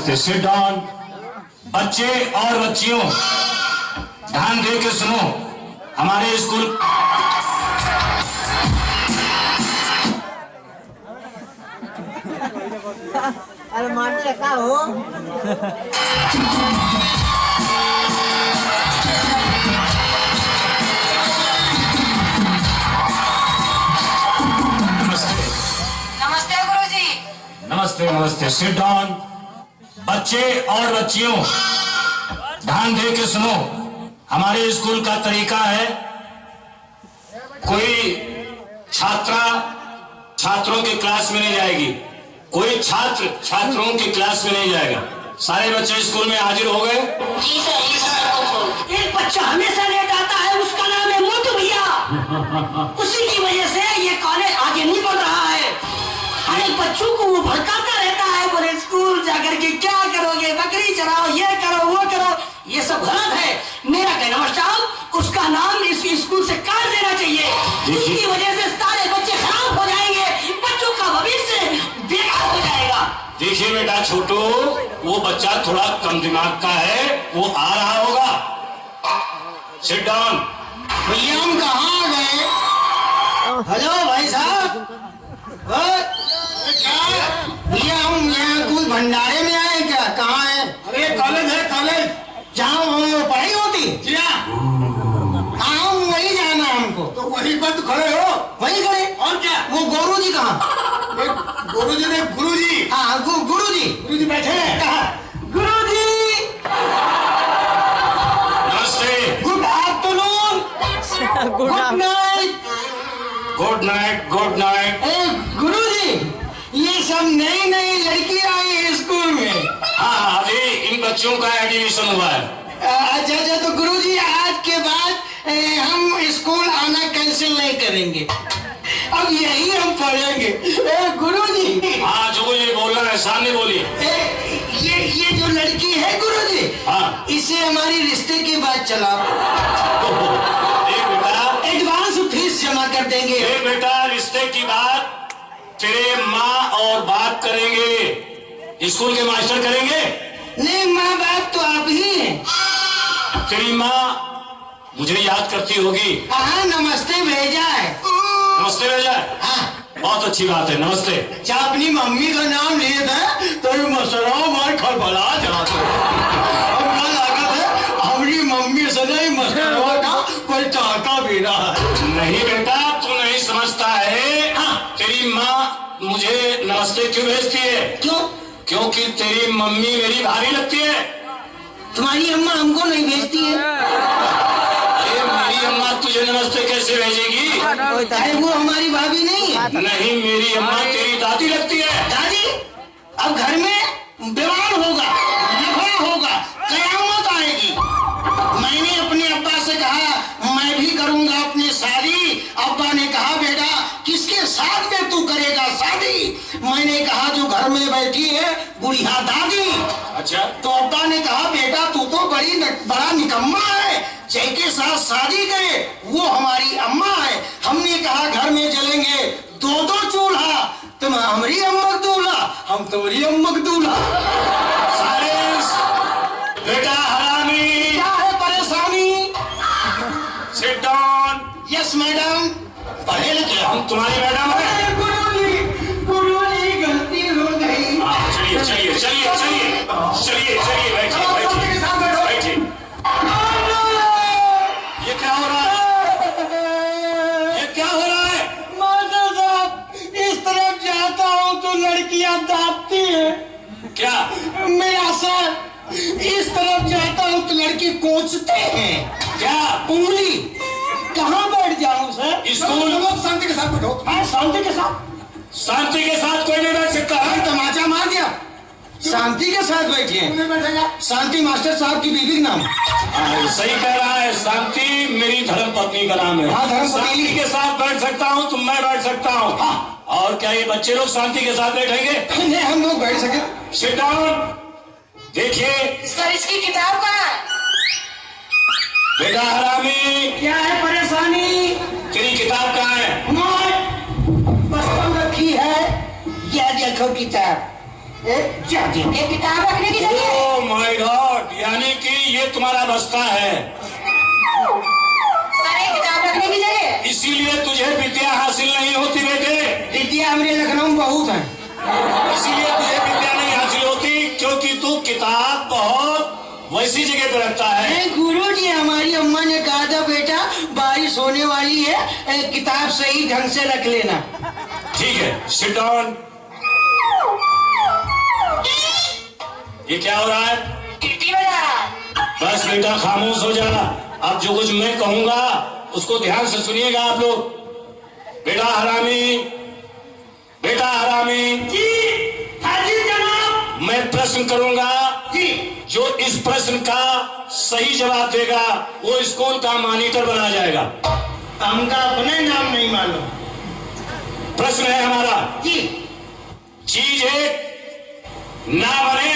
नमस्ते। Sit down. बच्चे और बच्चियों ध्यान दे के सुनो। हमारे स्कूल अरे मानते का हो नमस्ते गुरुजी। नमस्ते नमस्ते। Sit down. बच्चे और बच्चियों ध्यान दे के सुनो। हमारे स्कूल का तरीका है, कोई छात्रा छात्रों की क्लास में नहीं जाएगी, कोई छात्र छात्रों की क्लास में नहीं जाएगा। सारे बच्चे स्कूल में हाजिर हो गए? जी सर, जी सर। एक बच्चा हमेशा लेट आता है, उसका नाम है मोटू भैया। उसी की वजह से ये कॉलेज आगे नहीं बढ़ रहा है। हर एक बच्चों को वो भड़काता रहता है, बोले स्कूल जाकर के क्या करोगे, बकरी चराओ, ये करो वो करो। ये सब गलत है। मेरा कहना मतलब उसका नाम इस स्कूल से काट देना चाहिए। उसकी वजह से सारे बच्चे खराब हो जाएंगे, बच्चों का भविष्य बेकार हो जाएगा। देखिए बेटा छोटू, वो बच्चा थोड़ा कम दिमाग का है, वो आ रहा होगा। Sit down. भैया हम कहाँ आ गए? हेलो भाई साहब, भैया हम यहाँ कुछ भंडारे में आए क्या? कहाँ है? अरे कॉलेज है, कॉलेज जहाँ पढ़ाई होती? जी हाँ। हाँ वही जाना है हमको। तो वहीं पर तो खड़े हो। वही खड़े। और क्या? वो गुरु जी कहाँ? गुरु जी ने गुरु जी हाँ गुरु जी बैठे हैं। कहाँ? गुरु जी नमस्ते। Good afternoon, good night. Good night, good night. गुरु जी, ये सब नई नई लड़की आई है स्कूल में। हाँ, अभी इन बच्चों का एडमिशन हुआ है। अच्छा तो गुरुजी आज के बाद हम स्कूल आना कैंसिल नहीं करेंगे, अब यही हम पढ़ेंगे। गुरुजी, हाँ, जो ये बोलना है सामने बोलिए। ये जो लड़की है गुरुजी, हाँ, इसे हमारी रिश्ते की बात चला। देख बेटा, एडवांस फीस जमा कर देंगे। देख बेटा, रिश्ते की बात तेरे माँ और बाप करेंगे, स्कूल के मास्टर करेंगे। नहीं, माँ बाप तो आप ही हैं। तेरी माँ मुझे याद करती होगी। हाँ, नमस्ते भेजा है। नमस्ते भेजा है? हाँ, बहुत अच्छी बात है, नमस्ते। क्या अपनी मम्मी का नाम लिए थे तो ये मसरा मार खड़बड़ा जाते। अब क्या लागत है हमारी मम्मी से नहीं, मसरा का कोई चाहता भी रहा है। नहीं बेटा, तू नहीं समझता है। हाँ, तेरी माँ मुझे नमस्ते क्यों भेजती है? क्यों? क्योंकि तेरी मम्मी मेरी भाभी लगती है। तुम्हारी अम्मा हमको नहीं भेजती है। मेरी अम्मा तुझे नमस्ते कैसे भेजेगी? अरे वो हमारी भाभी नहीं है। नहीं, मेरी अम्मा तेरी दादी लगती है। दादी, अब घर में विवाद होगा, लफड़ा होगा, कयामत आएगी। मैंने अपने अब्बा से कहा मैं भी करूंगा अपनी शादी। अब्बा ने कहा बेटा किसके साथ में तू करेगा शादी? मैंने कहा जो घर में बैठी है बुढ़िया दादी। अच्छा, तो अब्बा ने कहा बेटा तू तो बड़ा निकम्मा है, जिसके साथ शादी करे वो हमारी अम्मा है। हमने कहा घर में जलेंगे दो दो चूल्हा, तुम हमारी अम्मक दूल्हा, हम तुम्हारी अम्मक दूल्हा। साइलेंस। बेटा हरामी, क्या है परेशानी? Sit down. Yes madam. पढ़े लिखे हम तुम्हारी मैडम है। गुरुजी गलती हो गई। चलिए चलिए चलिए चलिए चलिए चलिए, बैठिए बैठिए बैठिए। ये क्या हो रहा है? ये क्या हो रहा है? मास्टर साहब, इस तरफ जाता हूँ तो लड़कियां दाबती है। क्या? मेरा सर, इस तरफ जाता हूँ तो लड़की कोचते हैं। क्या? उंगली। कहाँ बैठ जाऊँ सर? स्कूल। शांति के साथ बैठो। हाँ, शांति के साथ। शांति के साथ कोई नहीं बैठ सकता है। तमाचा मार दिया। शांति के साथ बैठिए। नहीं बैठेगा। शांति मास्टर साहब की बीवी का नाम। सही कह रहा है, शांति मेरी धर्म पत्नी का नाम है। हाँ, धर्मपत्नी। शांति के साथ बैठ सकता हूँ, तुम मैं बैठ सकता हूँ। हाँ। और क्या ये बच्चे लोग शांति के साथ बैठेंगे? नहीं, हम लोग बैठ सके। Sit down. देखिए सर इसकी किताब कहाँ है? बेटा हरामी, क्या है परेशानी? तेरी किताब कहाँ है? बचपन रखी है। यह देखो किताब। ये किताब रखने की जगह है। ओह माय गॉड, यानी कि ये तुम्हारा बस्ता है, सर ये किताब रखने की जगह है। इसीलिए तुझे विद्या हासिल नहीं होती बेटे, विद्या हमारे लखनऊ में बहुत है। इसीलिए तुझे विद्या नहीं हासिल होती क्योंकि तू किताब बहुत वैसी जगह पे रखता है। गुरु जी, हमारी अम्मा ने कहा था बेटा बारिश होने वाली है, किताब सही ढंग से रख लेना। ठीक है, सिट डाउन। ये क्या हो रहा है? गिट्टी बजा रहा है। बस बेटा खामोश हो जा। अब जो कुछ मैं कहूंगा उसको ध्यान से सुनिएगा आप लोग। बेटा हरामी, बेटा हरामी। जी हाजिर जनाब। मैं प्रश्न करूंगा जी। जो इस प्रश्न का सही जवाब देगा वो स्कूल का मॉनिटर बना जाएगा। हमका अपने नाम नहीं मालूम। प्रश्न है हमारा, जी। चीज एक ना बने,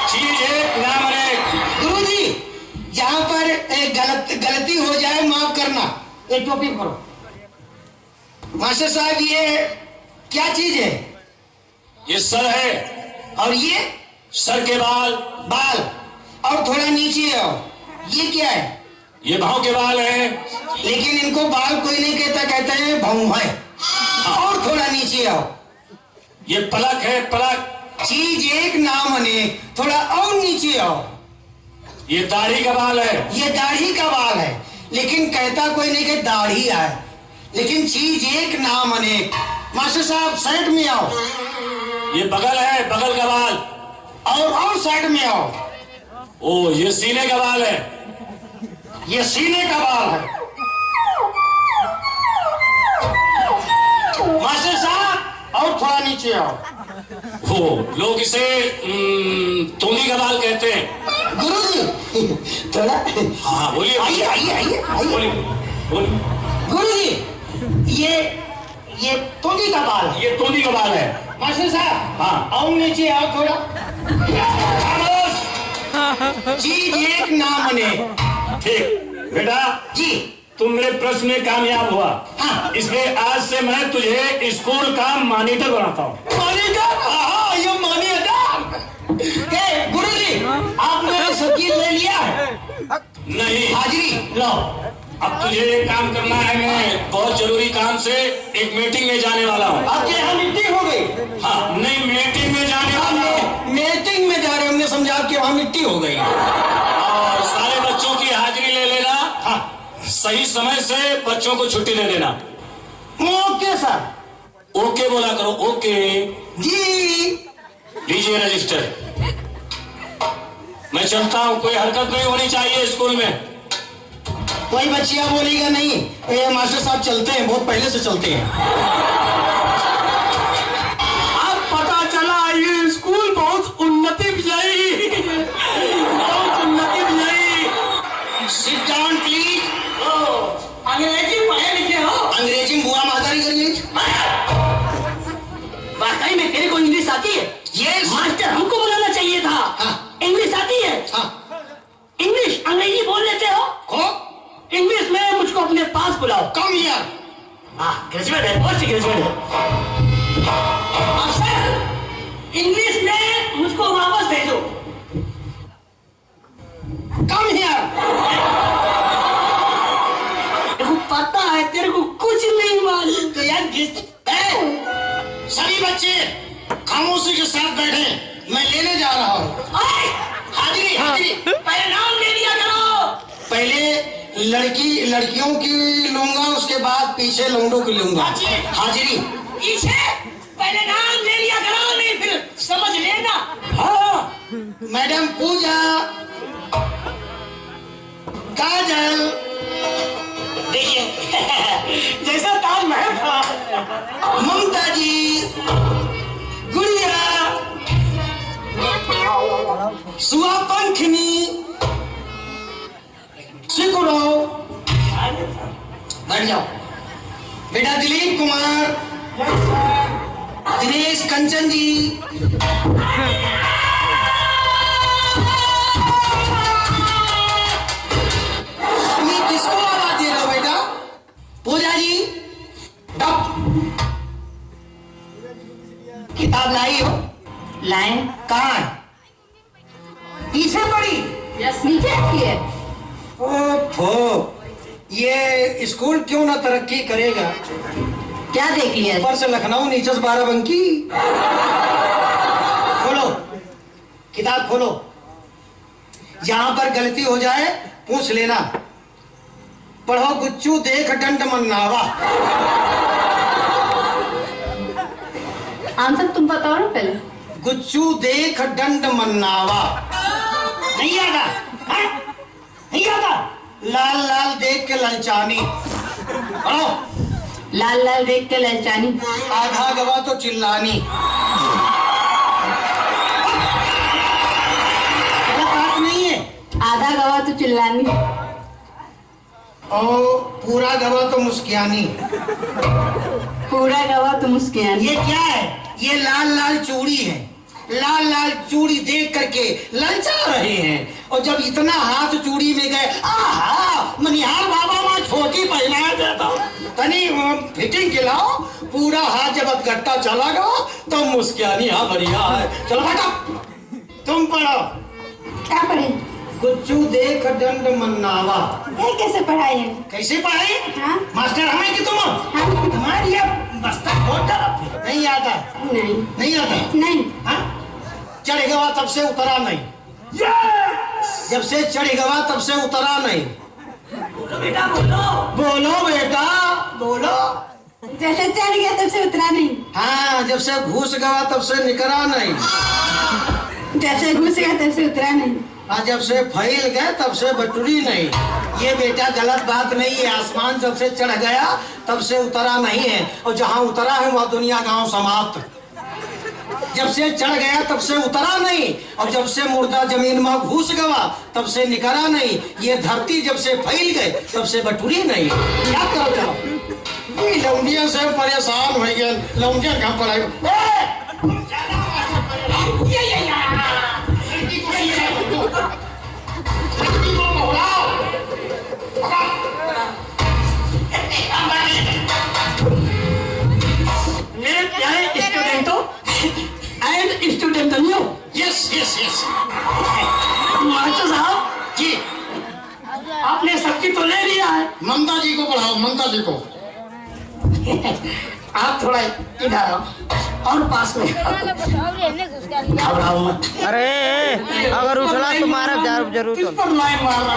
चीज एक ना बने। गुरु जी, जहाँ पर गलती हो जाए माफ करना। एक टोपी करो। मास्टर साहब ये क्या चीज है? ये सर है, और ये सर के बाल, बाल, और थोड़ा नीचे आओ। ये क्या है? ये भाव के बाल हैं। लेकिन इनको बाल कोई नहीं कहता, कहते हैं भौं है। और थोड़ा नीचे आओ। ये पलक है, पलक। चीज एक नाम अनेक, थोड़ा और नीचे आओ। ये दाढ़ी का बाल है। ये दाढ़ी का बाल है, लेकिन कहता कोई नहीं कि दाढ़ी है। लेकिन चीज एक नाम अनेक। मास्टर साहब साइड में आओ। ये बगल है, बगल का बाल। और साइड में आओ। ओ ये सीने का बाल है। ये सीने का बाल है। मास्टर साहब और थोड़ा नीचे आओ। हो लोग इसे तोंदी का बाल कहते हैं। गुरु जी थोड़ा हाँ बोलिए, आइए आइए आइए आइए। बोलिए बोलिए। गुरु जी ये तोंदी का बाल है। ये तोंदी का बाल है। मास्टर साहब हाँ। और नीचे आओ थोड़ा। खामोश। चीज एक नाम अनेक। ठीक बेटा, जी। तुम मेरे प्रश्न में कामयाब हुआ। हाँ। इसलिए आज से मैं तुझे स्कूल का मॉनिटर बनाता हूँ। मॉनिटर? हाँ ये मॉनिटर। गुरु जी आपने सब्जी ले लिया है? नहीं, हाजिरी लो। अब तुझे एक काम करना है। मैं बहुत जरूरी काम से एक मीटिंग में जाने वाला हूँ। आपके यहाँ मीटिंग हो गई? हाँ, नहीं मीटिंग में जाने वाला हूँ। मीटिंग में जा रहे, हमने समझा कि वहाँ मिट्टी हो गई। और सारे बच्चों की हाजिरी ले लेना। हाँ, सही समय से बच्चों को छुट्टी दे देना। Okay sir. ओके बोला करो, ओके। जी। लीजिए रजिस्टर। मैं चलता हूँ, कोई हरकत नहीं होनी चाहिए स्कूल में। कोई बच्चियां बोलेगा नहीं। ये मास्टर साहब चलते हैं, बहुत पहले से चलते हैं। अब पता चला ये स्कूल बहुत उन्नति विजयी, बहुत उन्नति विजयी। Sit down please. अंग्रेजी पढ़े लिखे हो? अंग्रेजी बुआ मातारी करिए। वाकई में तेरे को इंग्लिश आती है? यस। मास्टर हमको बुलाना चाहिए था। हाँ। इंग्लिश आती है? हाँ। इंग्लिश अंग्रेजी बोल लेते हो? हो? इंग्लिश में मुझको अपने पास बुलाओ। Come here. ग्रेजुएट है, पोस्ट ग्रेजुएट है। सर इंग्लिश में मुझको वापस भेजो। Come here. तेरे को पता है, तेरे को कुछ नहीं मालूम। तो यार सभी बच्चे खामोशी के साथ बैठे, मैं लेने जा रहा हूँ। हाजिरी हाजिरी। पहले नाम ले लिया करो। पहले लड़कियों की लूंगा, उसके बाद पीछे लौंडों की लूंगा। हाजिरी। पीछे पहले नाम ले लिया करो, नहीं फिर समझ लेना। हाँ। मैडम पूजा, काजल, देखिए जैसा ताजमहल था। ममता जी, गुड़िया, सुआ पंखनी, सिकुड़ो। बैठ जाओ। बेटा दिलीप कुमार, दिनेश कंचन जी, किसको आवाज दे रहे हो बेटा? पूजा जी किताब लाई हो? लाइन कहाँ है? पीछे पड़ी। यस नीचे रखी है। ओफो, ये स्कूल क्यों ना तरक्की करेगा? क्या देख लिया? ऊपर से लखनऊ, नीचे से बाराबंकी। खोलो किताब, खोलो। जहां पर गलती हो जाए पूछ लेना। पढ़ो गुच्चू देख दंड मन्नावा। आंसर तुम बताओ ना पहले। गुच्चू देख दंड मन्नावा। नहीं आता? हाँ? नहीं आता? लाल लाल देख के ललचानी। पढ़ो। लाल लाल देख के ललचानी। आधा गवा तो चिल्लानी। बात नहीं है। आधा गवा तो चिल्लानी। और पूरा गवा तो मुस्कियानी। पूरा गवा तो मुस्कियानी। ये क्या है? ये लाल लाल चूड़ी है। लाल लाल चूड़ी देख करके ललचा रहे हैं। और जब इतना हाथ चूड़ी में गए, आहा मनिहार बाबा वहां छोटी पहना देता, तनी फिटिंग के लाओ। पूरा हाथ जब गट्टा चला गया तो मुस्कियानी। हाँ बढ़िया है। चलो बेटा तुम पढ़ो। क्या पढ़े? गुच्चू देख दंड मन्नावा। ये कैसे पढ़ाई है? कैसे पढ़ाई? हाँ? मास्टर हमें कि तुम? हाँ? तुम्हारी ये बस्ता बहुत डरा। नहीं आता? नहीं नहीं आता? नहीं। हाँ? चढ़ गवा तब से उतरा नहीं। जब से चढ़ गवा तब से उतरा नहीं। बेटा बोलो। बोलो बेटा बोलो। जैसे चढ़ गया तब से उतरा नहीं। हाँ, जब से घुस गवा तब से निकला नहीं। जैसे घुस गया तब से उतरा नहीं। हाँ, जब से फैल गए तब से बटुरी नहीं। ये बेटा गलत बात नहीं है। आसमान जब से चढ़ गया तब से उतरा नहीं है। और जहाँ उतरा है वह दुनिया गांव समाप्त। जब से चढ़ गया तब से उतरा नहीं। और जब से मुर्दा जमीन में घुस गवा तब से निकला नहीं। ये धरती जब से फैल गए तब से बटुरी नहीं। क्या करो? चलो लौंडिया से परेशान हो गए। लौंडिया कहाँ पढ़ाई? मेरे प्यारे स्टूडेंटों एंड स्टूडेंटनियों। Yes yes yes. मास्टर साहब जी, आपने सबकी तो ले लिया है। ममता जी को पढ़ाओ। ममता जी को। आप थोड़ा इधर आओ और पास में घबराओ मत। अरे अगर उछला तो मारा जरूर किस पर लाइन मार रहा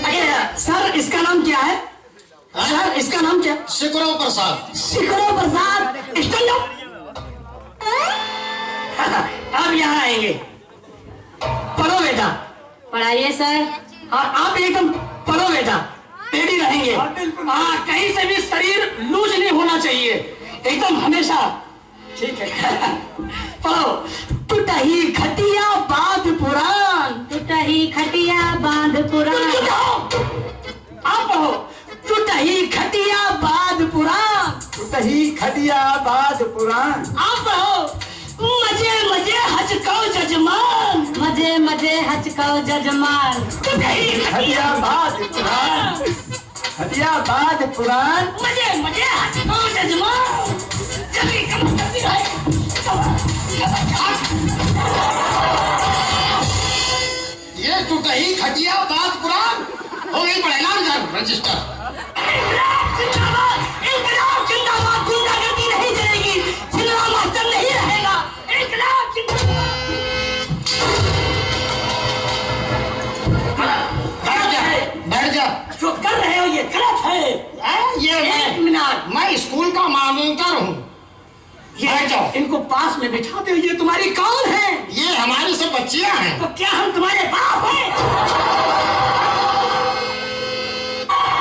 अरे सर इसका नाम क्या है? सर इसका नाम क्या? शिकरो प्रसाद। शिखरो प्रसाद स्टैंड अप। अब यहाँ आएंगे। पढ़ो बेटा। पढ़ाइए सर। और आप एकदम पढ़ो बेटा। रेडी रहेंगे। हाँ, कहीं से भी शरीर लूज नहीं होना चाहिए। एकदम हमेशा। ठीक है। पढ़ो। टूटही खटिया बांध पुराण। टूटही खटिया बांध पुराण। आप पढ़ो। टूटही खटिया बांध पुराण। टूटही खटिया बाज पुराण। आप पढ़ो। मजे मजे हचकाओ जजमान। मजे मजे हचकाओ जजमान। टूटही खटिया बाज पुराण। खटिया बाज पुराण। मजे मजे हचकाओ जजमान। जल्दी कम जल्दी रहे। ये टूटही खटिया बाज पुराण हो गई। पढ़ेगा रजिस्टर। जिंदाबाद इंकलाब जिंदाबाद। गुंडागर्दी नहीं चलेगी। जिंदाबाद मास्टर नहीं रहेगा। इंकलाब जिंदाबाद। बैठ जा। जो कर रहे हो ये गलत है। ये एक मिनट। मैं स्कूल का मॉनिटर हूँ। बैठ जाओ। इनको पास में बिठा दो। ये तुम्हारी कौन है? ये हमारी सब बच्चियां हैं। तो क्या हम तुम्हारे बाप हैं?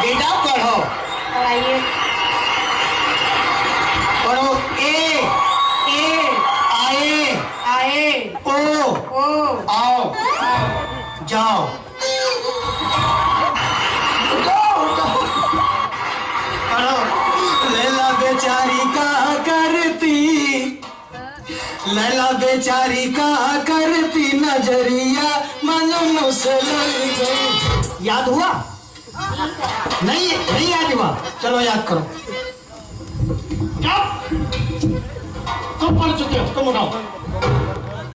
बेटा पढ़ो। पढ़ाइए। पढ़ो। ए आए आए। ओ ओ आओ जाओ। पढ़ो। लैला बेचारी का करती। लैला बेचारी का करती नजरिया मजनू से लग गई। याद हुआ? नहीं याद हुआ? चलो याद करो। कब पढ़ चुके हो तुम बताओ